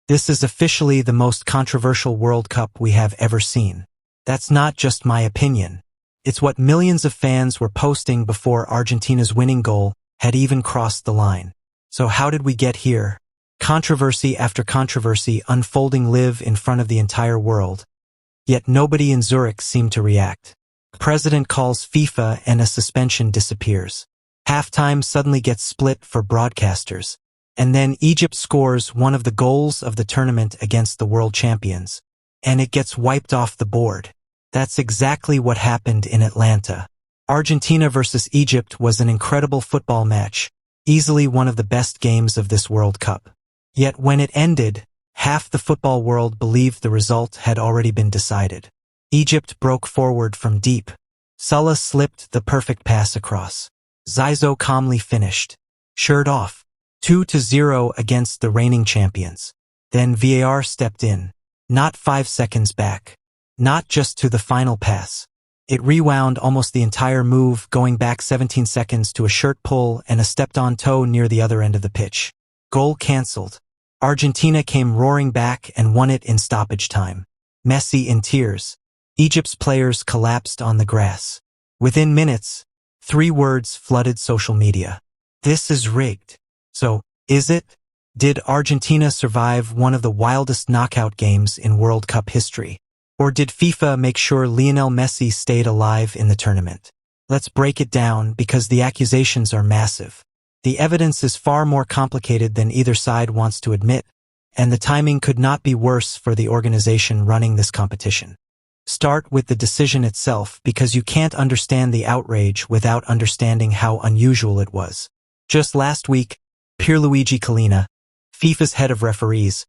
This is officially the most controversial World Cup we have ever seen. That's not just my opinion. It's what millions of fans were posting before Argentina's winning goal had even crossed the line. So how did we get here? Controversy after controversy unfolding live in front of the entire world. Yet nobody in Zurich seemed to react. President calls FIFA and a suspension disappears. Halftime suddenly gets split for broadcasters. And then Egypt scores one of the goals of the tournament against the world champions. And it gets wiped off the board. That's exactly what happened in Atlanta. Argentina versus Egypt was an incredible football match, easily one of the best games of this World Cup. Yet when it ended, half the football world believed the result had already been decided. Egypt broke forward from deep. Salah slipped the perfect pass across. Zizou calmly finished. Shirt off. 2-0 against the reigning champions. Then VAR stepped in. Not 5 seconds back. Not just to the final pass. It rewound almost the entire move, going back 17 seconds to a shirt pull and a stepped-on toe near the other end of the pitch. Goal cancelled. Argentina came roaring back and won it in stoppage time. Messi in tears. Egypt's players collapsed on the grass. Within minutes, 3 words flooded social media. This is rigged. So, is it? Did Argentina survive one of the wildest knockout games in World Cup history? Or did FIFA make sure Lionel Messi stayed alive in the tournament? Let's break it down because the accusations are massive. The evidence is far more complicated than either side wants to admit, and the timing could not be worse for the organization running this competition. Start with the decision itself because you can't understand the outrage without understanding how unusual it was. Just last week, Pierluigi Collina, FIFA's head of referees,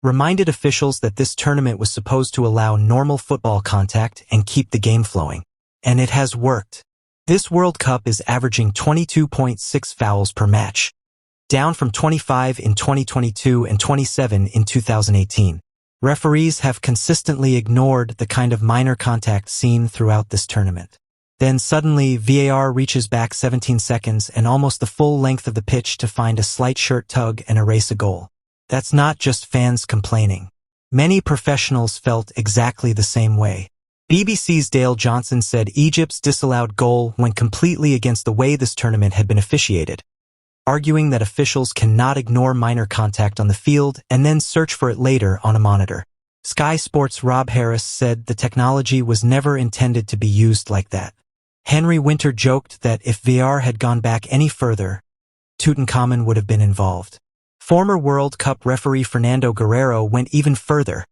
reminded officials that this tournament was supposed to allow normal football contact and keep the game flowing. And it has worked. This World Cup is averaging 22.6 fouls per match, down from 25 in 2022 and 27 in 2018. Referees have consistently ignored the kind of minor contact seen throughout this tournament. Then suddenly, VAR reaches back 17 seconds and almost the full length of the pitch to find a slight shirt tug and erase a goal. That's not just fans complaining. Many professionals felt exactly the same way. BBC's Dale Johnson said Egypt's disallowed goal went completely against the way this tournament had been officiated, arguing that officials cannot ignore minor contact on the field and then search for it later on a monitor. Sky Sports' Rob Harris said the technology was never intended to be used like that. Henry Winter joked that if VAR had gone back any further, Tutankhamun would have been involved. Former World Cup referee Fernando Guerrero went even further,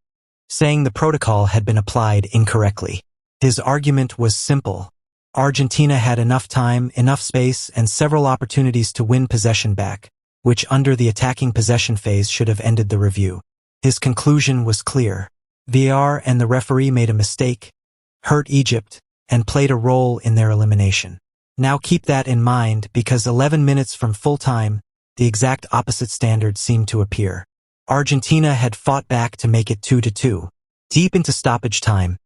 saying the protocol had been applied incorrectly. His argument was simple. Argentina had enough time, enough space, and several opportunities to win possession back, which under the attacking possession phase should have ended the review. His conclusion was clear. VAR and the referee made a mistake, hurt Egypt, and played a role in their elimination. Now keep that in mind because 11 minutes from full time, the exact opposite standard seemed to appear. Argentina had fought back to make it 2-2. Deep into stoppage time,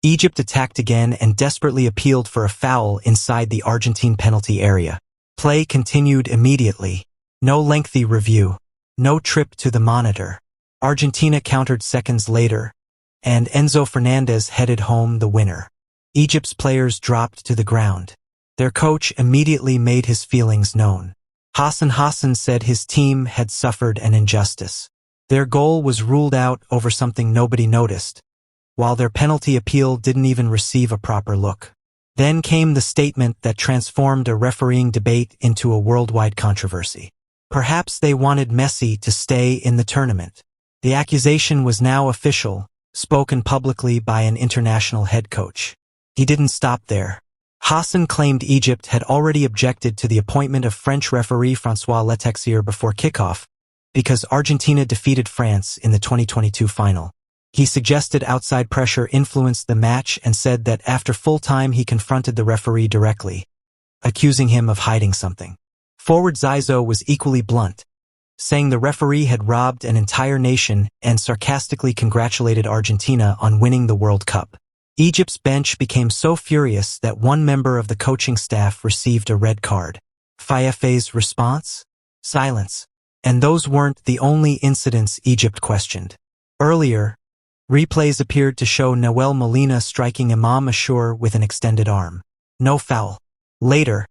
Egypt attacked again and desperately appealed for a foul inside the Argentine penalty area. Play continued immediately. No lengthy review. No trip to the monitor. Argentina countered seconds later, and Enzo Fernandez headed home the winner. Egypt's players dropped to the ground. Their coach immediately made his feelings known. Hassan said his team had suffered an injustice. Their goal was ruled out over something nobody noticed, while their penalty appeal didn't even receive a proper look. Then came the statement that transformed a refereeing debate into a worldwide controversy. Perhaps they wanted Messi to stay in the tournament. The accusation was now official, spoken publicly by an international head coach. He didn't stop there. Hassan claimed Egypt had already objected to the appointment of French referee François Letexier before kickoff because Argentina defeated France in the 2022 final. He suggested outside pressure influenced the match and said that after full time he confronted the referee directly, accusing him of hiding something. Forward Zizou was equally blunt, saying the referee had robbed an entire nation and sarcastically congratulated Argentina on winning the World Cup. Egypt's bench became so furious that one member of the coaching staff received a red card. FIFA's response? Silence. And those weren't the only incidents Egypt questioned. Earlier, replays appeared to show Noel Molina striking Imam Ashur with an extended arm. No foul. Later,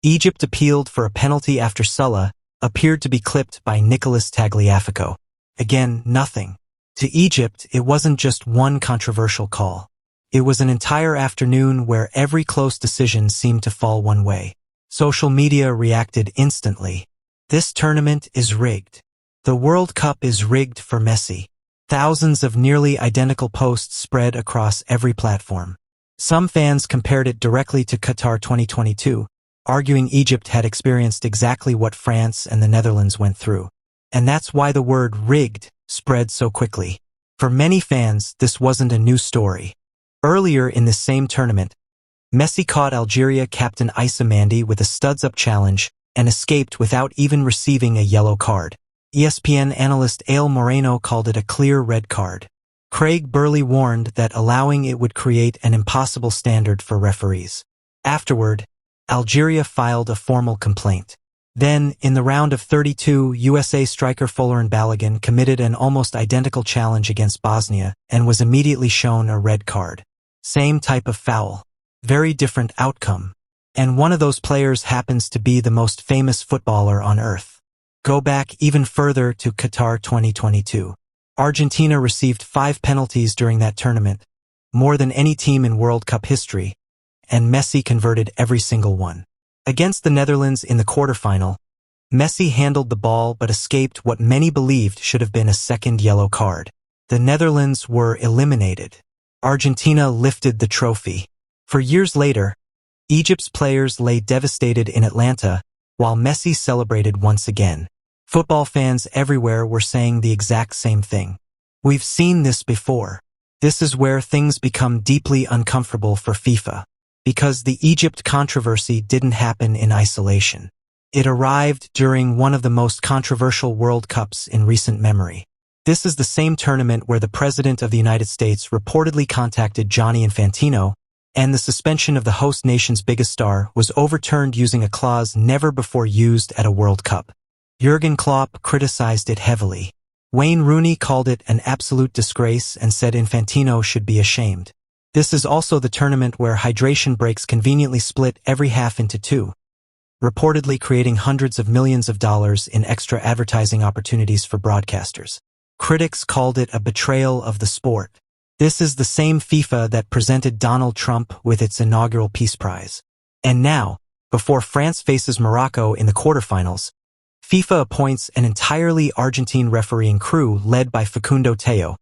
Egypt appealed for a penalty after Salah appeared to be clipped by Nicolas Tagliafico. Again, nothing. To Egypt, it wasn't just one controversial call. It was an entire afternoon where every close decision seemed to fall one way. Social media reacted instantly. This tournament is rigged. The World Cup is rigged for Messi. Thousands of nearly identical posts spread across every platform. Some fans compared it directly to Qatar 2022, arguing Egypt had experienced exactly what France and the Netherlands went through. And that's why the word rigged spread so quickly. For many fans, this wasn't a new story. Earlier in this same tournament, Messi caught Algeria captain Issa Mandi with a studs-up challenge and escaped without even receiving a yellow card. ESPN analyst Ale Moreno called it a clear red card. Craig Burley warned that allowing it would create an impossible standard for referees. Afterward, Algeria filed a formal complaint. Then, in the round of 32, USA striker Folarin Balogun committed an almost identical challenge against Bosnia and was immediately shown a red card. Same type of foul. Very different outcome. And one of those players happens to be the most famous footballer on earth. Go back even further to Qatar 2022. Argentina received 5 penalties during that tournament, more than any team in World Cup history, and Messi converted every single one. Against the Netherlands in the quarterfinal, Messi handled the ball but escaped what many believed should have been a second yellow card. The Netherlands were eliminated. Argentina lifted the trophy. For years later, Egypt's players lay devastated in Atlanta while Messi celebrated once again. Football fans everywhere were saying the exact same thing. We've seen this before. This is where things become deeply uncomfortable for FIFA. Because the Egypt controversy didn't happen in isolation. It arrived during one of the most controversial World Cups in recent memory. This is the same tournament where the President of the United States reportedly contacted Gianni Infantino, and the suspension of the host nation's biggest star was overturned using a clause never before used at a World Cup. Jurgen Klopp criticized it heavily. Wayne Rooney called it an absolute disgrace and said Infantino should be ashamed. This is also the tournament where hydration breaks conveniently split every half into 2, reportedly creating hundreds of millions of dollars in extra advertising opportunities for broadcasters. Critics called it a betrayal of the sport. This is the same FIFA that presented Donald Trump with its inaugural Peace Prize. And now, before France faces Morocco in the quarterfinals, FIFA appoints an entirely Argentine refereeing crew led by Facundo Teo,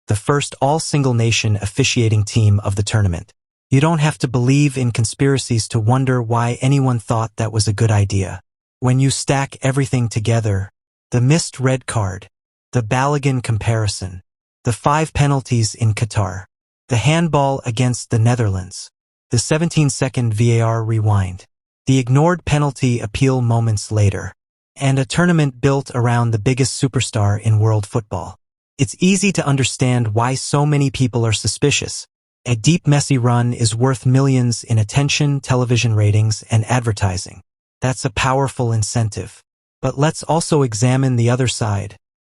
the first all-single-nation officiating team of the tournament. You don't have to believe in conspiracies to wonder why anyone thought that was a good idea. When you stack everything together, the missed red card, the Balogun comparison, the 5 penalties in Qatar, the handball against the Netherlands, the 17-second VAR rewind, the ignored penalty appeal moments later, and a tournament built around the biggest superstar in world football. It's easy to understand why so many people are suspicious. A deep Messi run is worth millions in attention, television ratings, and advertising. That's a powerful incentive. But let's also examine the other side,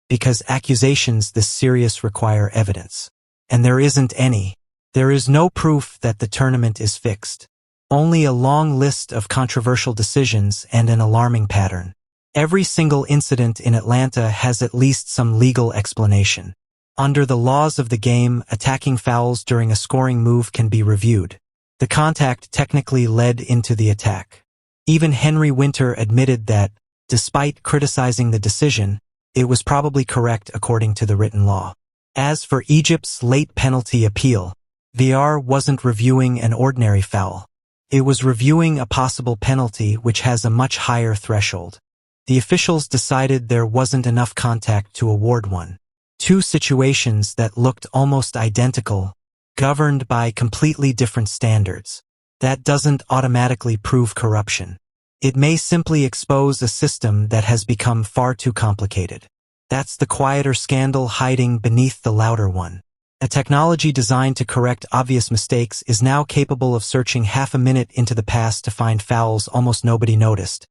because accusations this serious require evidence. And there isn't any. There is no proof that the tournament is fixed. Only a long list of controversial decisions and an alarming pattern. Every single incident in Atlanta has at least some legal explanation. Under the laws of the game, attacking fouls during a scoring move can be reviewed. The contact technically led into the attack. Even Henry Winter admitted that, despite criticizing the decision, it was probably correct according to the written law. As for Egypt's late penalty appeal, VAR wasn't reviewing an ordinary foul. It was reviewing a possible penalty which has a much higher threshold. The officials decided there wasn't enough contact to award one. 2 situations that looked almost identical, governed by completely different standards. That doesn't automatically prove corruption. It may simply expose a system that has become far too complicated. That's the quieter scandal hiding beneath the louder one. A technology designed to correct obvious mistakes is now capable of searching half a minute into the past to find fouls almost nobody noticed.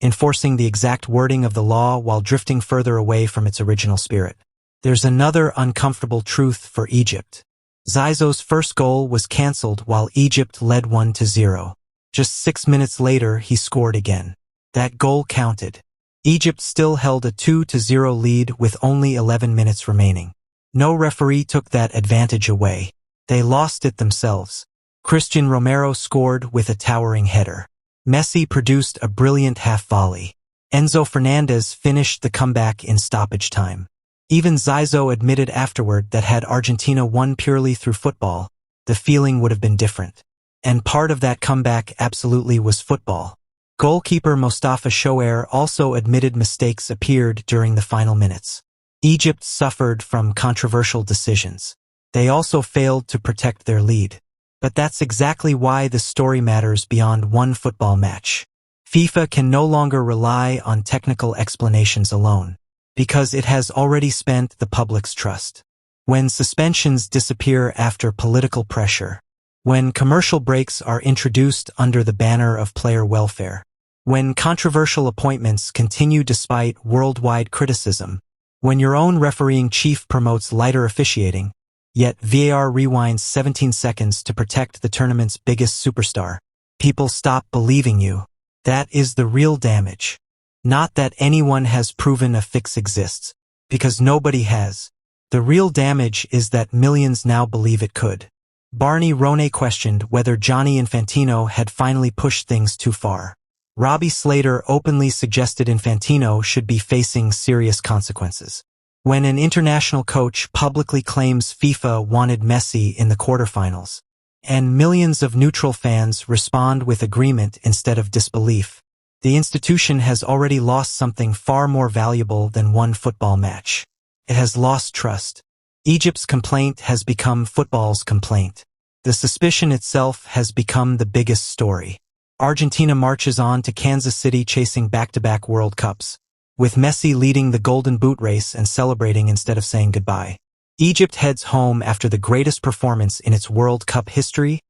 enforcing the exact wording of the law while drifting further away from its original spirit. There's another uncomfortable truth for Egypt. Zizou's first goal was cancelled while Egypt led 1-0. Just 6 minutes later, he scored again. That goal counted. Egypt still held a 2-0 lead with only 11 minutes remaining. No referee took that advantage away. They lost it themselves. Christian Romero scored with a towering header. Messi produced a brilliant half volley. Enzo Fernandez finished the comeback in stoppage time. Even Zizou admitted afterward that had Argentina won purely through football, the feeling would have been different. And part of that comeback absolutely was football. Goalkeeper Mostafa Shoair also admitted mistakes appeared during the final minutes. Egypt suffered from controversial decisions. They also failed to protect their lead. But that's exactly why this story matters beyond one football match. FIFA can no longer rely on technical explanations alone, because it has already spent the public's trust. When suspensions disappear after political pressure, when commercial breaks are introduced under the banner of player welfare, when controversial appointments continue despite worldwide criticism, when your own refereeing chief promotes lighter officiating, yet VAR rewinds 17 seconds to protect the tournament's biggest superstar, people stop believing you. That is the real damage. Not that anyone has proven a fix exists, because nobody has. The real damage is that millions now believe it could. Barney Ronay questioned whether Gianni Infantino had finally pushed things too far. Robbie Slater openly suggested Infantino should be facing serious consequences. When an international coach publicly claims FIFA wanted Messi in the quarterfinals, and millions of neutral fans respond with agreement instead of disbelief, the institution has already lost something far more valuable than one football match. It has lost trust. Egypt's complaint has become football's complaint. The suspicion itself has become the biggest story. Argentina marches on to Kansas City chasing back-to-back World Cups, with Messi leading the Golden Boot race and celebrating instead of saying goodbye. Egypt heads home after the greatest performance in its World Cup history,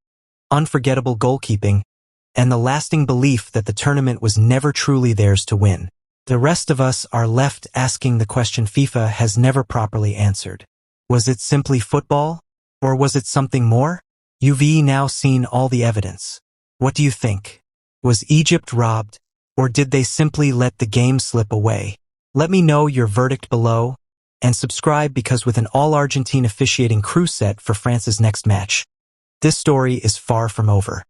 unforgettable goalkeeping, and the lasting belief that the tournament was never truly theirs to win. The rest of us are left asking the question FIFA has never properly answered. Was it simply football? Or was it something more? You've now seen all the evidence. What do you think? Was Egypt robbed? Or did they simply let the game slip away? Let me know your verdict below, and subscribe because with an all-Argentine officiating crew set for France's next match, this story is far from over.